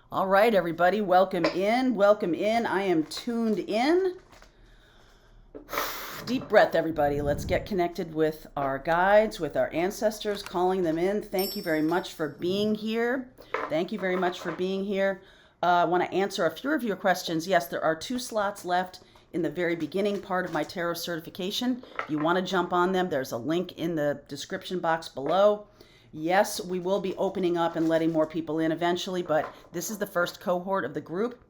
All right, everybody, welcome in. Welcome in. I am tuned in. Deep breath, everybody. Let's get connected with our guides, with our ancestors, calling them in. Thank you very much for being here. Thank you very much for being here. I want to answer a few of your questions. Yes, there are 2 slots left in the very beginning part of my tarot certification. If you want to jump on them, there's a link in the description box below. Yes, we will be opening up and letting more people in eventually, but this is the first cohort of the group,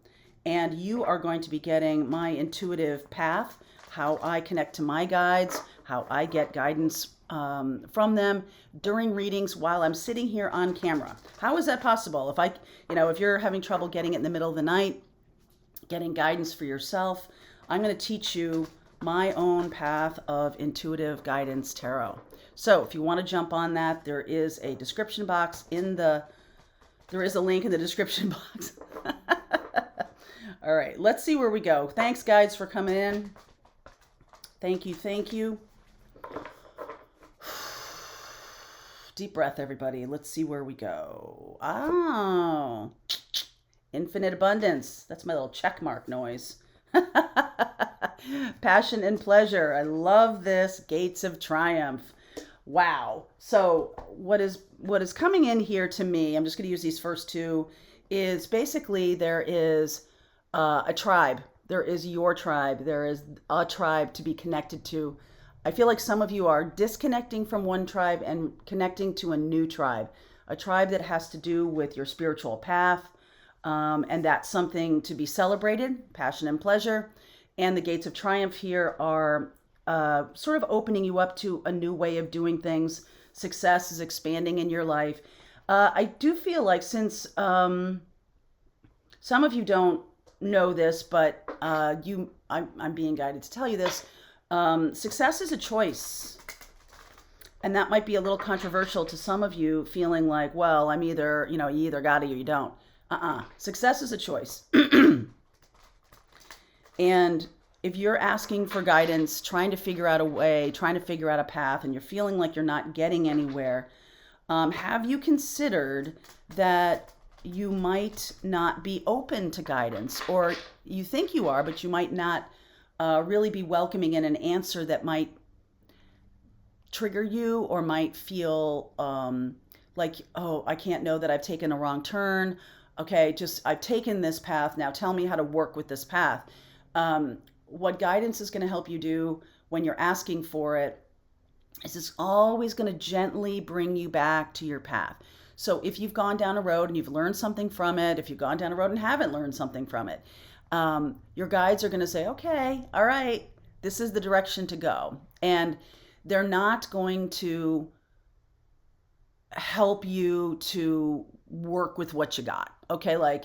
and you are going to be getting my intuitive path, how I connect to my guides, how I get guidance from them during readings while I'm sitting here on camera. How is that possible? If you're having trouble getting it in the middle of the night, getting guidance for yourself, I'm going to teach you my own path of intuitive guidance tarot. So if you want to jump on that, there is a description box there is a link in the description box. All right, let's see where we go. Thanks, guys, for coming in. Thank you, thank you. Deep breath, everybody. Let's see where we go. Oh, infinite abundance. That's my little check mark noise. Passion and pleasure. I love this. Gates of triumph. Wow. So what is coming in here to me, I'm just going to use these first 2, is basically there is a tribe. There is your tribe. There is a tribe to be connected to. I feel like some of you are disconnecting from one tribe and connecting to a new tribe, a tribe that has to do with your spiritual path. And that's something to be celebrated, passion and pleasure. And the gates of triumph here are sort of opening you up to a new way of doing things. Success is expanding in your life. I do feel like since some of you don't know this, but I'm being guided to tell you this. Success is a choice. And that might be a little controversial to some of you, feeling like, well, you either got it or you don't. Success is a choice. And if you're asking for guidance, trying to figure out a way, trying to figure out a path, and you're feeling like you're not getting anywhere, have you considered that you might not be open to guidance, or you think you are, but you might not really be welcoming in an answer that might trigger you, or might feel like, oh, I can't know that I've taken a wrong turn. Okay, I've taken this path. Now tell me how to work with this path. What guidance is going to help you do when you're asking for it is it's always going to gently bring you back to your path. So if you've gone down a road and you've learned something from it, if you've gone down a road and haven't learned something from it, your guides are going to say, okay, all right, this is the direction to go. And they're not going to help you to work with what you got. Okay, like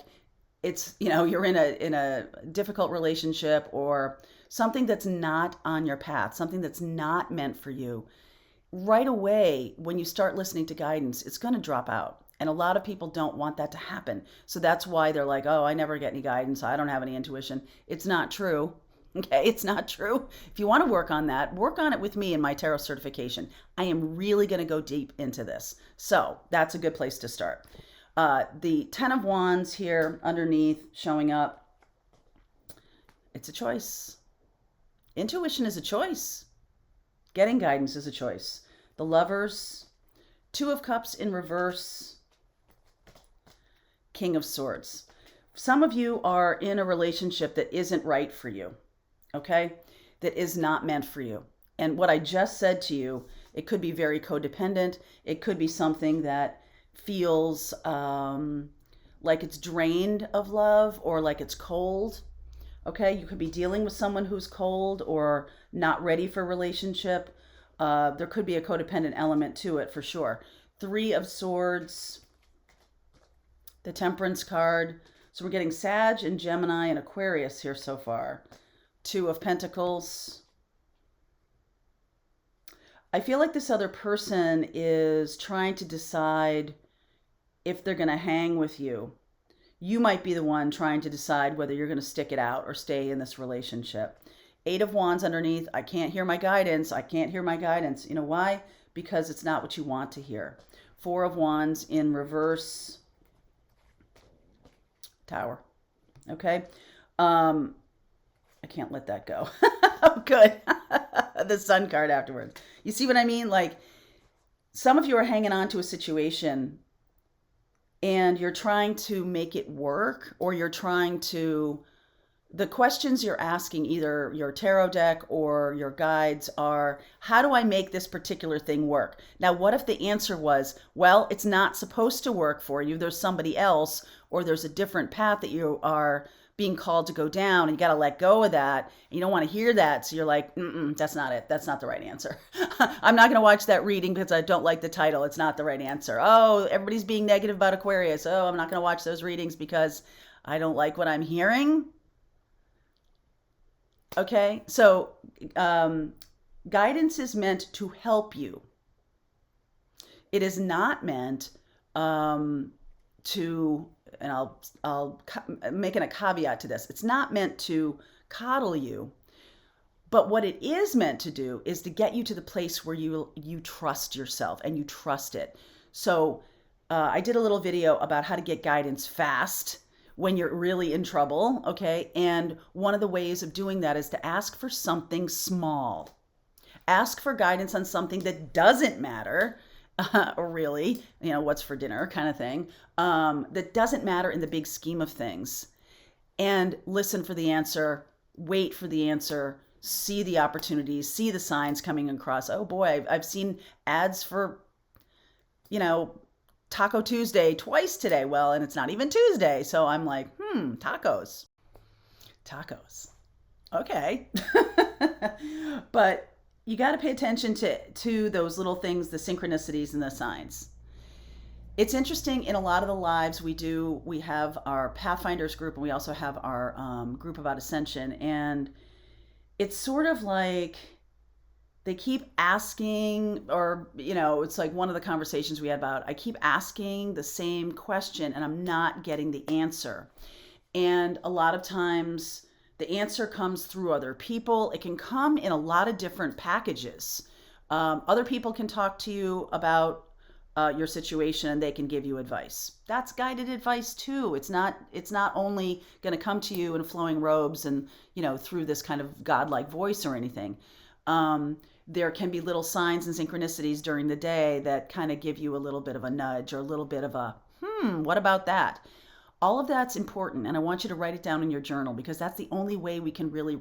it's, you're in a difficult relationship or something that's not on your path, something that's not meant for you. Right away, when you start listening to guidance, it's going to drop out. And a lot of people don't want that to happen. So that's why they're like, oh, I never get any guidance. I don't have any intuition. It's not true. Okay, it's not true. If you want to work on that, work on it with me in my tarot certification. I am really going to go deep into this. So that's a good place to start. The 10 of Wands here underneath showing up. It's a choice. Intuition is a choice. Getting guidance is a choice. The Lovers, 2 of Cups in reverse, King of Swords. Some of you are in a relationship that isn't right for you, okay? That is not meant for you. And what I just said to you, it could be very codependent. It could be something that feels like it's drained of love or like it's cold. Okay, you could be dealing with someone who's cold or not ready for a relationship. There could be a codependent element to it for sure. 3 of Swords, the Temperance card. So we're getting Sag and Gemini and Aquarius here so far. 2 of Pentacles. I feel like this other person is trying to decide if they're going to hang with you. You might be the one trying to decide whether you're going to stick it out or stay in this relationship. 8 of Wands underneath. I can't hear my guidance. I can't hear my guidance. You know why? Because it's not what you want to hear. 4 of Wands in reverse. Tower. Okay. I can't let that go. Oh, good. The Sun card afterwards. You see what I mean? Like, some of you are hanging on to a situation and you're trying to make it work, or you're trying to, the questions you're asking, either your tarot deck or your guides, are, how do I make this particular thing work? Now, what if the answer was, well, it's not supposed to work for you. There's somebody else, or there's a different path that you are being called to go down, and you got to let go of that. And you don't want to hear that. So you're like, that's not it. That's not the right answer. I'm not going to watch that reading because I don't like the title. It's not the right answer. Oh, everybody's being negative about Aquarius. Oh, I'm not going to watch those readings because I don't like what I'm hearing. Okay. So, guidance is meant to help you. It is not meant, to, and I'll making a caveat to this. It's not meant to coddle you, but what it is meant to do is to get you to the place where you trust yourself and you trust it. So I did a little video about how to get guidance fast when you're really in trouble, okay? And one of the ways of doing that is to ask for something small. Ask for guidance on something that doesn't matter, or really, what's for dinner kind of thing, that doesn't matter in the big scheme of things. And listen for the answer, wait for the answer, see the opportunities, see the signs coming across. Oh boy, I've seen ads for, Taco Tuesday twice today. Well, and it's not even Tuesday. So I'm like, tacos. Okay. But you got to pay attention to those little things, the synchronicities and the signs. It's interesting, in a lot of the lives we have our Pathfinders group, and we also have our group about Ascension. And it's sort of like they keep asking, or, it's like one of the conversations we had about, I keep asking the same question and I'm not getting the answer. And a lot of times the answer comes through other people. It can come in a lot of different packages. Other people can talk to you about your situation and they can give you advice. That's guided advice too. It's not only going to come to you in flowing robes and, through this kind of godlike voice or anything. There can be little signs and synchronicities during the day that kind of give you a little bit of a nudge or a little bit of a, what about that? All of that's important, and I want you to write it down in your journal, because that's the only way we can really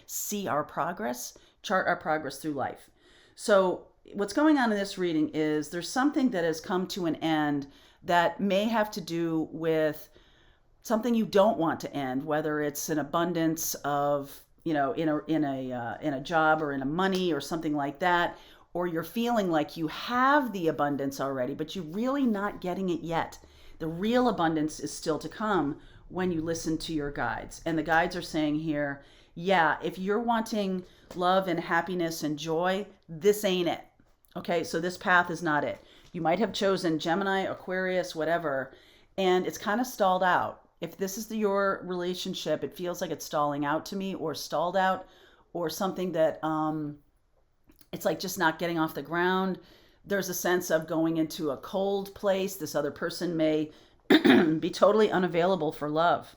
see our progress, chart our progress through life. So what's going on in this reading is there's something that has come to an end that may have to do with something you don't want to end, whether it's an abundance of, in a job or in a money or something like that, or you're feeling like you have the abundance already, but you're really not getting it yet. The real abundance is still to come when you listen to your guides. And the guides are saying here, yeah, if you're wanting love and happiness and joy, this ain't it. Okay, so this path is not it. You might have chosen Gemini, Aquarius, whatever, and it's kind of stalled out. If this is your relationship, it feels like it's stalling out to me, or stalled out, or something that it's like just not getting off the ground. There's a sense of going into a cold place. This other person may be totally unavailable for love.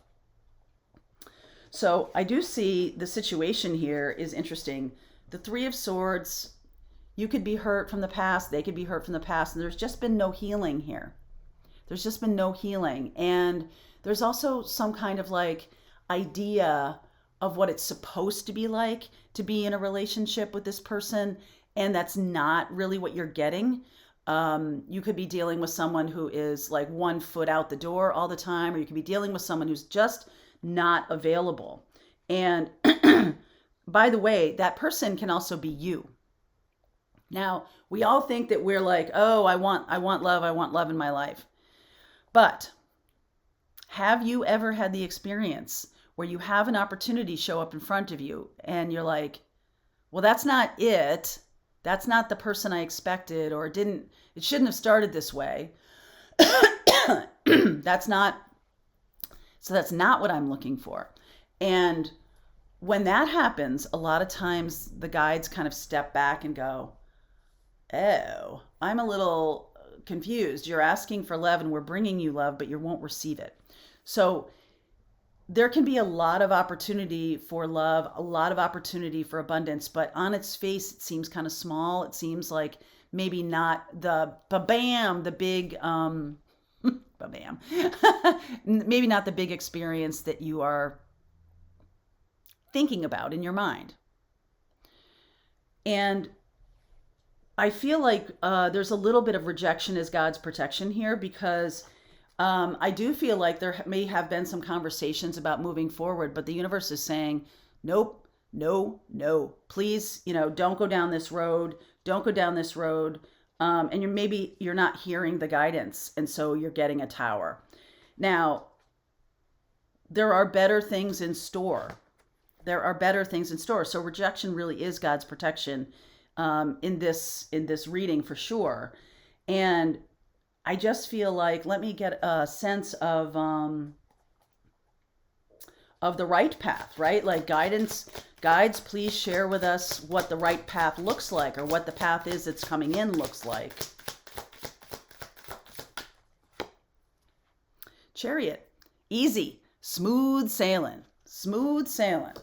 So I do see the situation here is interesting. The Three of Swords, you could be hurt from the past. They could be hurt from the past. And there's just been no healing here. There's just been no healing. And there's also some kind of like idea of what it's supposed to be like to be in a relationship with this person. And that's not really what you're getting. You could be dealing with someone who is like 1 foot out the door all the time, or you could be dealing with someone who's just not available. And by the way, that person can also be you. Now, we all think that we're like, oh, I want love in my life. But have you ever had the experience where you have an opportunity show up in front of you and you're like, well, that's not it. That's not the person I expected, or it shouldn't have started this way. That's not what I'm looking for. And when that happens, a lot of times the guides kind of step back and go, oh, I'm a little confused. You're asking for love and we're bringing you love, but you won't receive it. So there can be a lot of opportunity for love, a lot of opportunity for abundance, but on its face, it seems kind of small. It seems like maybe not the ba-bam, the big, ba-bam, maybe not the big experience that you are thinking about in your mind. And I feel like there's a little bit of rejection as God's protection here, because I do feel like there may have been some conversations about moving forward, but the universe is saying, nope, no, no, please, don't go down this road. Don't go down this road. And maybe you're not hearing the guidance. And so you're getting a Tower. Now, there are better things in store. There are better things in store. So rejection really is God's protection in this reading for sure. And I just feel like, let me get a sense of the right path, right? Like guides, please share with us what the right path looks like, or what the path is that's coming in looks like. Chariot, easy, smooth sailing, smooth sailing.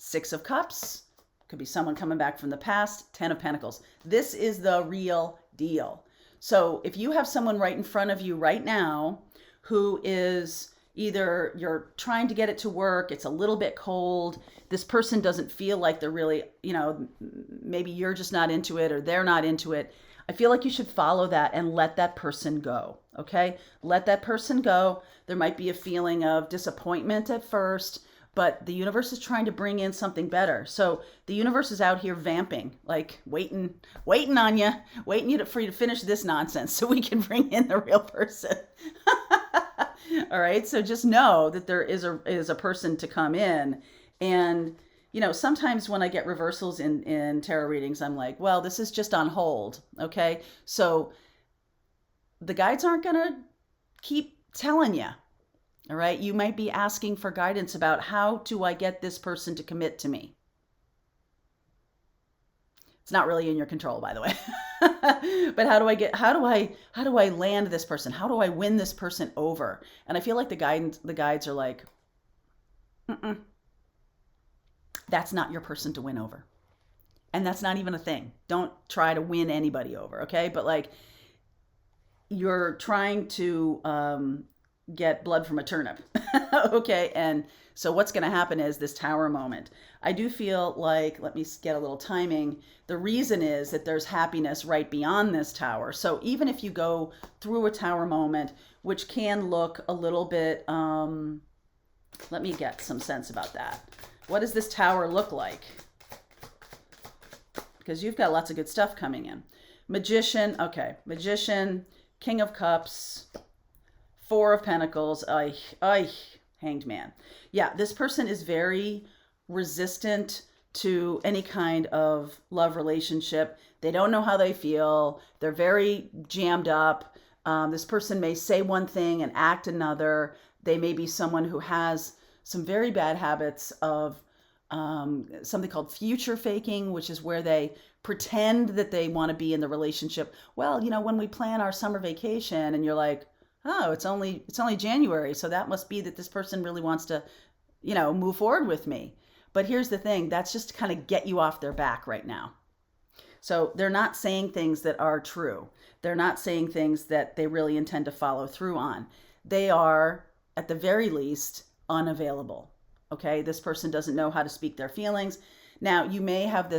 6 of Cups, could be someone coming back from the past. 10 of Pentacles. This is the real deal. So if you have someone right in front of you right now who is either you're trying to get it to work, it's a little bit cold, this person doesn't feel like they're really, maybe you're just not into it or they're not into it, I feel like you should follow that and let that person go, okay? Let that person go. There might be a feeling of disappointment at first, but the universe is trying to bring in something better. So the universe is out here vamping, like waiting on you, for you to finish this nonsense so we can bring in the real person. All right. So just know that there is a person to come in. And, sometimes when I get reversals in tarot readings, I'm like, well, this is just on hold. Okay. So the guides aren't going to keep telling you. All right. You might be asking for guidance about, how do I get this person to commit to me? It's not really in your control, by the way. But how do I land this person? How do I win this person over? And I feel like the guides are like, that's not your person to win over. And that's not even a thing. Don't try to win anybody over. Okay. But like, you're trying to, get blood from a turnip. Okay. And so what's going to happen is this Tower moment. I do feel like, let me get a little timing. The reason is that there's happiness right beyond this Tower. So even if you go through a Tower moment, which can look a little bit, let me get some sense about that. What does this Tower look like? Because you've got lots of good stuff coming in. Magician. Okay. Magician, King of Cups, 4 of Pentacles, Hanged Man. Yeah, this person is very resistant to any kind of love relationship. They don't know how they feel. They're very jammed up. This person may say one thing and act another. They may be someone who has some very bad habits of something called future faking, which is where they pretend that they want to be in the relationship. Well, when we plan our summer vacation and you're like, oh, it's only January, so that must be that this person really wants to, move forward with me. But here's the thing, that's just to kind of get you off their back right now. So they're not saying things that are true. They're not saying things that they really intend to follow through on. They are, at the very least, unavailable. Okay, this person doesn't know how to speak their feelings. Now, you may have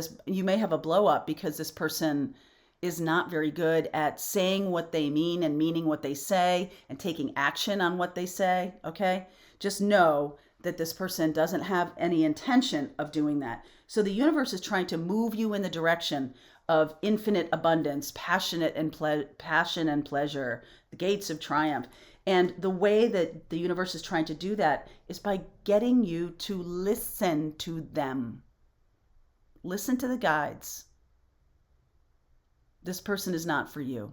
a blow up because this person is not very good at saying what they mean and meaning what they say and taking action on what they say, okay? Just know that this person doesn't have any intention of doing that. So the universe is trying to move you in the direction of infinite abundance, passion and pleasure, the gates of triumph. And the way that the universe is trying to do that is by getting you to listen to them. Listen to the guides. This person is not for you.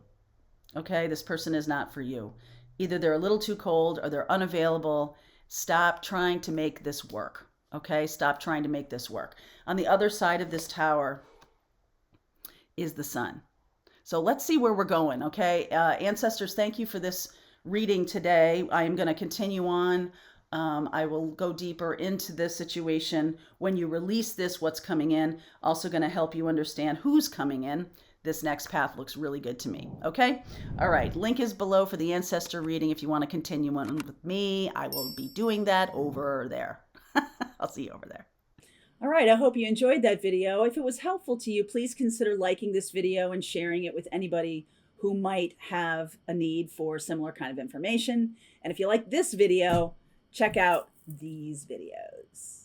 Okay? This person is not for you. Either they're a little too cold or they're unavailable. Stop trying to make this work. Okay? Stop trying to make this work. On the other side of this Tower is the Sun. So let's see where we're going, okay? Ancestors, thank you for this reading today. I am going to continue on. I will go deeper into this situation. When you release this, what's coming in, also going to help you understand who's coming in. This next path looks really good to me, okay? All right, link is below for the ancestor reading. If you want to continue on with me, I will be doing that over there. I'll see you over there. All right, I hope you enjoyed that video. If it was helpful to you, please consider liking this video and sharing it with anybody who might have a need for similar kind of information. And if you like this video, check out these videos.